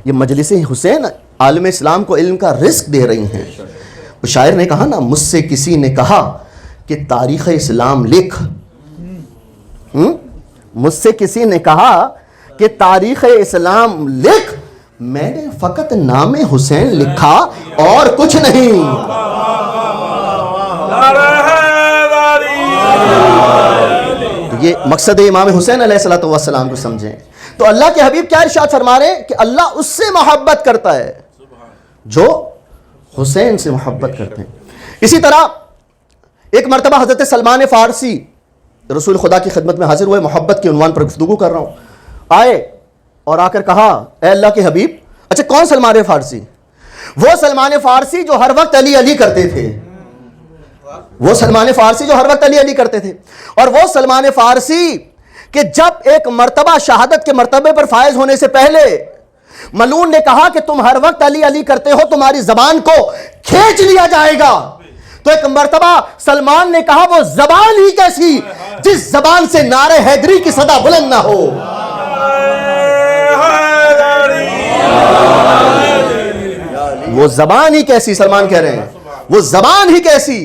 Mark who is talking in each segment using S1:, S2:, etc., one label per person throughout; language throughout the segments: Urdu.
S1: یہ مجلس حسین عالم اسلام کو علم کا رزق دے رہی ہیں. وہ شاعر نے کہا نا، مجھ سے کسی نے کہا کہ تاریخ اسلام لکھ. مجھ سے کسی نے کہا کہ تاریخ اسلام لکھ، میں نے فقط نام حسین لکھا اور کچھ نہیں. یہ مقصد امام حسین علیہ الصلوۃ والسلام کو سمجھیں. تو اللہ کے حبیب کیا ارشاد فرما رہے ہیں کہ اللہ اس سے محبت کرتا ہے جو حسین سے محبت کرتے ہیں. اسی طرح ایک مرتبہ حضرت سلمان فارسی رسول خدا کی خدمت میں حاضر ہوئے، محبت کے عنوان پر گفتگو کر رہا ہوں. آئے اور آ کر کہا، اے اللہ کے حبیب. اچھا کون سلمان فارسی؟ وہ سلمان فارسی جو ہر وقت علی علی کرتے تھے. وہ سلمان فارسی جو ہر وقت علی علی کرتے تھے. اور وہ سلمان فارسی کہ جب ایک مرتبہ شہادت کے مرتبے پر فائز ہونے سے پہلے ملعون نے کہا کہ تم ہر وقت علی علی کرتے ہو، تمہاری زبان کو کھینچ لیا جائے گا. تو ایک مرتبہ سلمان نے کہا، وہ زبان ہی کیسی جس زبان سے نعرہ حیدری کی صدا بلند نہ ہو. وہ زبان ہی کیسی، سلمان کہہ رہے ہیں وہ زبان ہی کیسی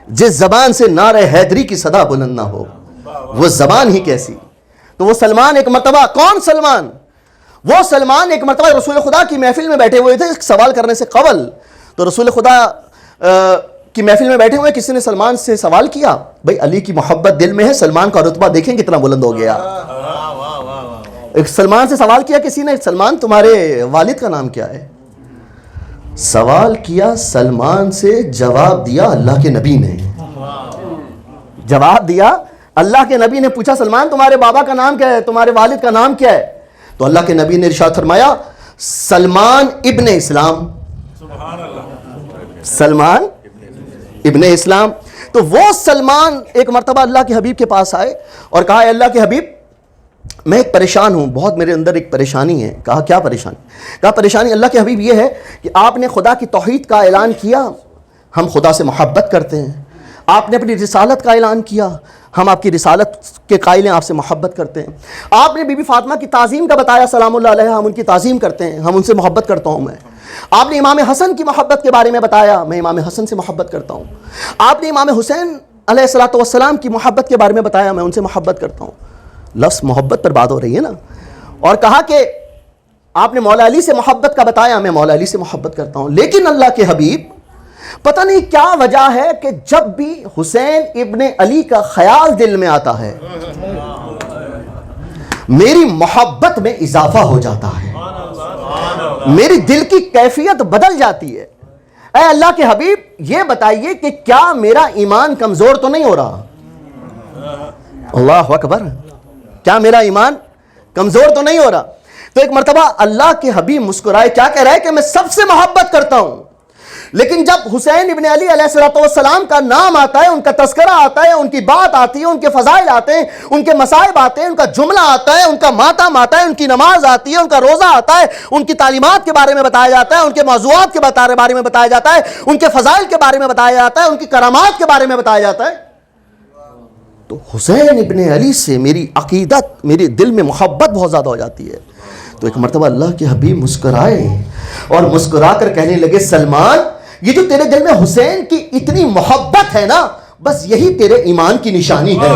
S1: جس زبان سے نعرہ حیدری کی صدا بلند نہ ہو. وہ زبان ہی کیسی. تو وہ سلمان ایک مرتبہ، کون سلمان؟ وہ سلمان ایک مرتبہ رسول خدا کی محفل میں بیٹھے ہوئے تھے. سوال کرنے سے قبل تو رسول خدا کی محفل میں بیٹھے ہوئے کسی نے سلمان سے سوال کیا، بھئی علی کی محبت دل میں ہے، سلمان کا رتبہ دیکھیں کتنا بلند ہو گیا. ایک سلمان سے سوال کیا کسی نے، سلمان تمہارے والد کا نام کیا ہے؟ سوال کیا سلمان سے، جواب دیا اللہ کے نبی نے. جواب دیا اللہ کے نبی نے. پوچھا سلمان تمہارے بابا کا نام کیا ہے، تمہارے والد کا نام کیا ہے؟ تو اللہ کے نبی نے ارشاد فرمایا، سلمان ابن اسلام. سلمان ابن اسلام. تو وہ سلمان ایک مرتبہ اللہ کے حبیب کے پاس آئے اور کہا، اے اللہ کے حبیب میں ایک پریشان ہوں، بہت میرے اندر ایک پریشانی ہے. کہا کیا پریشانی؟ کہا پریشانی اللہ کے حبیب یہ ہے کہ آپ نے خدا کی توحید کا اعلان کیا، ہم خدا سے محبت کرتے ہیں. آپ نے اپنی رسالت کا اعلان کیا، ہم آپ کی رسالت کے قائل ہیں، آپ سے محبت کرتے ہیں. آپ نے بی بی فاطمہ کی تعظیم کا بتایا، سلام اللہ علیہ، ہم ان کی تعظیم کرتے ہیں، ہم ان سے محبت کرتا ہوں میں. آپ نے امام حسن کی محبت کے بارے میں بتایا، میں امام حسن سے محبت کرتا ہوں. آپ نے امام حسین علیہ الصلوۃ والسلام کی محبت کے بارے میں بتایا، میں ان سے محبت کرتا ہوں. لفظ محبت پر بات ہو رہی ہے نا. اور کہا کہ آپ نے مولا علی سے محبت کا بتایا، میں مولا علی سے محبت کرتا ہوں. لیکن اللہ کے حبیب پتہ نہیں کیا وجہ ہے کہ جب بھی حسین ابن علی کا خیال دل میں آتا ہے میری محبت میں اضافہ ہو جاتا ہے، میری دل کی کیفیت بدل جاتی ہے. اے اللہ کے حبیب یہ بتائیے کہ کیا میرا ایمان کمزور تو نہیں ہو رہا؟ اللہ اکبر، کیا میرا ایمان کمزور تو نہیں ہو رہا؟ تو ایک مرتبہ اللہ کے حبیب مسکرائے، کیا کہہ رہا ہے کہ میں سب سے محبت کرتا ہوں، لیکن جب حسین ابن علی علیہ السلام کا نام آتا ہے، ان کا تذکرہ آتا ہے، ان کی بات آتی ہے، ان کے فضائل آتے ہیں، ان کے مصائب آتے ہیں، ان کا جملہ آتا ہے، ان کا ماتم آتا ہے، ان کی نماز آتی ہے، ان کا روزہ آتا ہے، ان کی تعلیمات کے بارے میں بتایا جاتا ہے، ان کے موضوعات کے بارے میں بتایا جاتا ہے، ان کے فضائل کے بارے میں بتایا جاتا ہے، ان کی کرامات کے بارے میں بتایا جاتا ہے، تو حسین ابن علی سے میری عقیدت، میرے دل میں محبت بہت زیادہ ہو جاتی ہے. تو ایک مرتبہ اللہ کے حبیب مسکرائے اور مسکرا کر کہنے لگے، سلمان یہ جو تیرے دل میں حسین کی اتنی محبت ہے نا، بس یہی تیرے ایمان کی نشانی ہے.